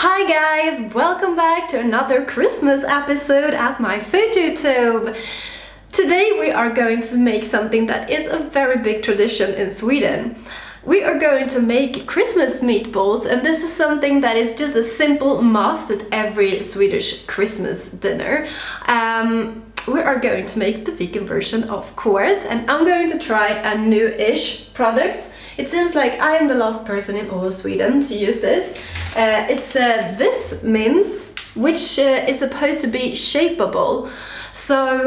Hi guys, welcome back to another Christmas episode at my food YouTube. Today we are going to make something that is a very big tradition in Sweden. We are going to make Christmas meatballs, and this is something that is just a simple must at every Swedish Christmas dinner. We are going to make the vegan version, of course, and I'm going to try a new-ish product. It seems like I am the last person in all of Sweden to use this. It's this mince, which is supposed to be shapeable. So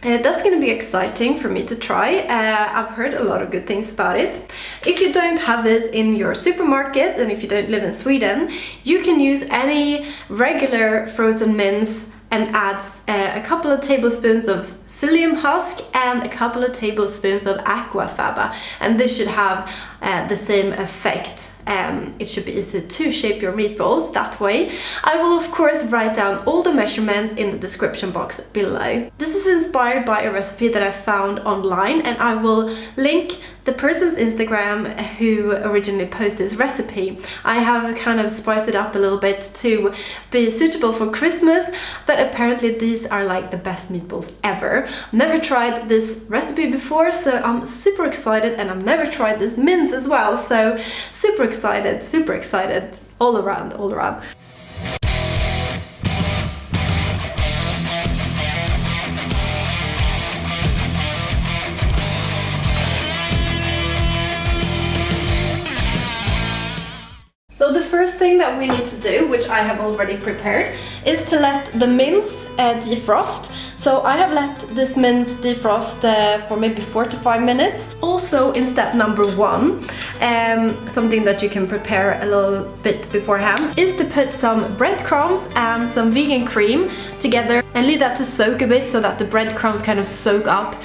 that's going to be exciting for me to try. I've heard a lot of good things about it. If you don't have this in your supermarket and if you don't live in Sweden, you can use any regular frozen mince and add a couple of tablespoons of psyllium husk and a couple of tablespoons of aquafaba, and this should have the same effect. It should be easy to shape your meatballs that way. I will of course write down all the measurements in the description box below. This is inspired by a recipe that I found online, and I will link the person's Instagram who originally posted this recipe. I have kind of spiced it up a little bit to be suitable for Christmas, but apparently these are like the best meatballs ever. Never tried this recipe before, so I'm super excited, and I've never tried this mince as well, so super excited, all around. So the first thing that we need to do, which I have already prepared, is to let the mince defrost. So I have let this mince defrost for maybe 4 to 5 minutes. Also, in step number 1, something that you can prepare a little bit beforehand, is to put some breadcrumbs and some vegan cream together and leave that to soak a bit so that the breadcrumbs kind of soak up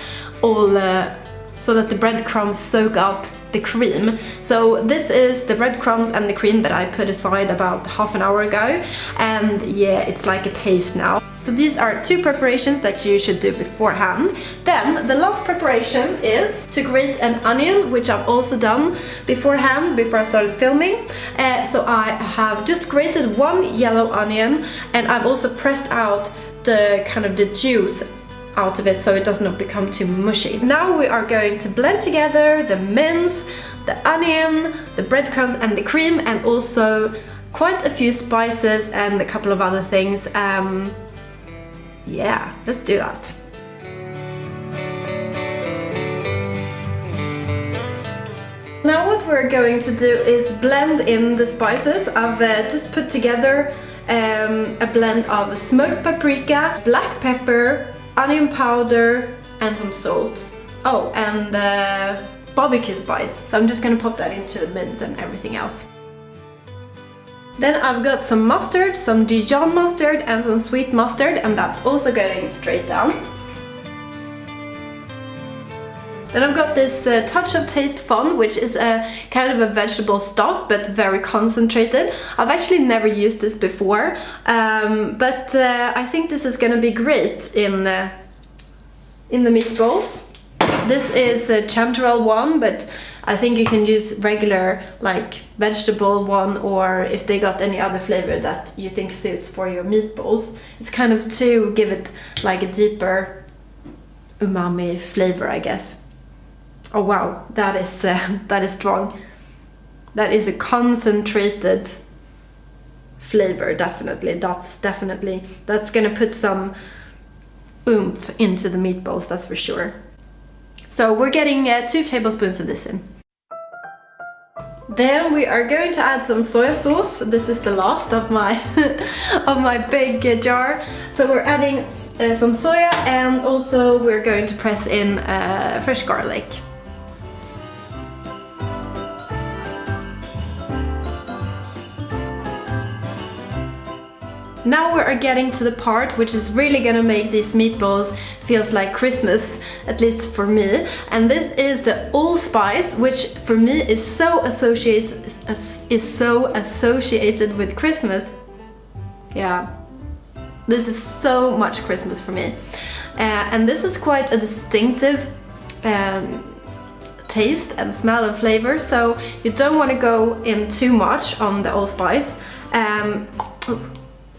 the cream. So this is the breadcrumbs and the cream that I put aside about half an hour ago, and yeah, it's like a paste now. So these are 2 preparations that you should do beforehand. Then the last preparation is to grate an onion, which I've also done beforehand, before I started filming. So I have just grated 1 yellow onion, and I've also pressed out the juice out of it so it does not become too mushy. Now we are going to blend together the mince, the onion, the breadcrumbs and the cream, and also quite a few spices and a couple of other things. Yeah, let's do that. Now what we're going to do is blend in the spices. I've just put together a blend of smoked paprika, black pepper, onion powder and some salt. Oh, and barbecue spice. So I'm just gonna pop that into the mince and everything else. Then I've got some mustard, some Dijon mustard and some sweet mustard, and that's also going straight down. Then I've got this Touch of Taste fond, which is a kind of a vegetable stock but very concentrated. I've actually never used this before, but I think this is gonna be great in the meatballs. This is a chanterelle one, but I think you can use regular like vegetable one, or if they got any other flavor that you think suits for your meatballs. It's kind of to give it like a deeper umami flavor, I guess. Oh wow, that is strong. That is a concentrated flavor, definitely. That's gonna put some oomph into the meatballs, that's for sure. So we're getting 2 tablespoons of this in. Then we are going to add some soy sauce. This is the last of my of my big jar. So we're adding some soya, and also we're going to press in fresh garlic. Now we are getting to the part which is really gonna make these meatballs feels like Christmas, at least for me. And this is the allspice, which for me is so associated with Christmas. Yeah, this is so much Christmas for me. And this is quite a distinctive taste and smell and flavor, so you don't want to go in too much on the allspice.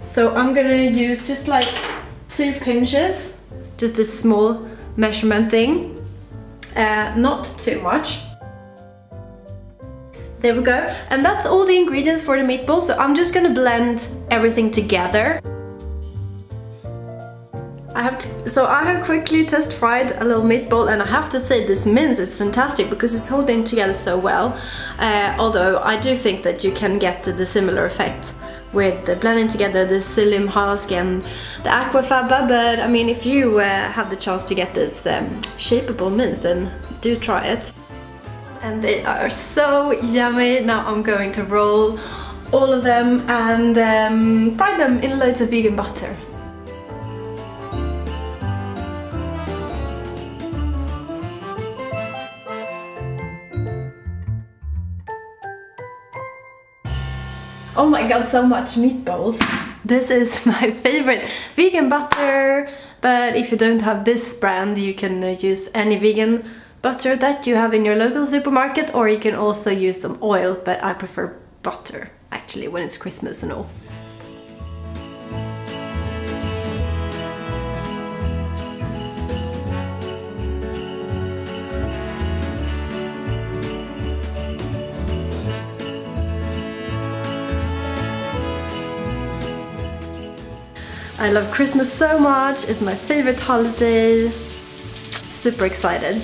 So I'm gonna use just like 2 pinches, just a small measurement thing, not too much. There we go. And that's all the ingredients for the meatball. So I'm just gonna blend everything together. I have quickly test fried a little meatball, and I have to say this mince is fantastic because it's holding together so well. Although I do think that you can get the similar effect with the blending together the psyllium husk and the aquafaba, but I mean, if you have the chance to get this shapeable mince, then do try it. And they are so yummy. Now I'm going to roll all of them and fry them in loads of vegan butter. Oh my god, so much meatballs. This is my favorite vegan butter, but if you don't have this brand, you can use any vegan butter that you have in your local supermarket, or you can also use some oil, but I prefer butter actually when it's Christmas and all. I love Christmas so much, it's my favorite holiday. Super excited.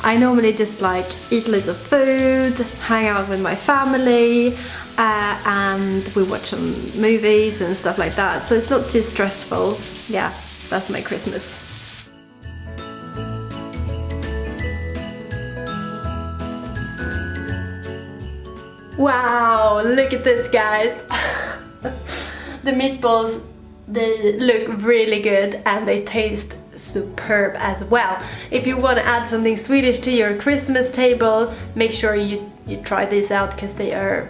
I normally just like eat loads of food, hang out with my family, and we watch some movies and stuff like that, so it's not too stressful. Yeah, that's my Christmas. Wow, look at this, guys. The meatballs, they look really good and they taste superb as well. If you want to add something Swedish to your Christmas table, make sure you try these out because they are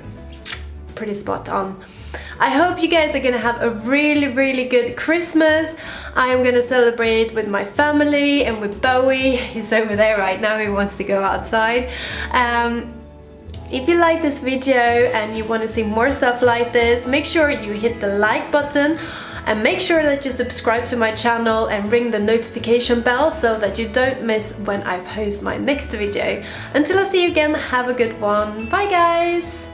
pretty spot on. I hope you guys are gonna have a really good Christmas. I am gonna celebrate with my family and with Bowie. He's over there right now, he wants to go outside. If you like this video and you want to see more stuff like this, make sure you hit the like button. And make sure that you subscribe to my channel and ring the notification bell so that you don't miss when I post my next video. Until I see you again, have a good one. Bye guys!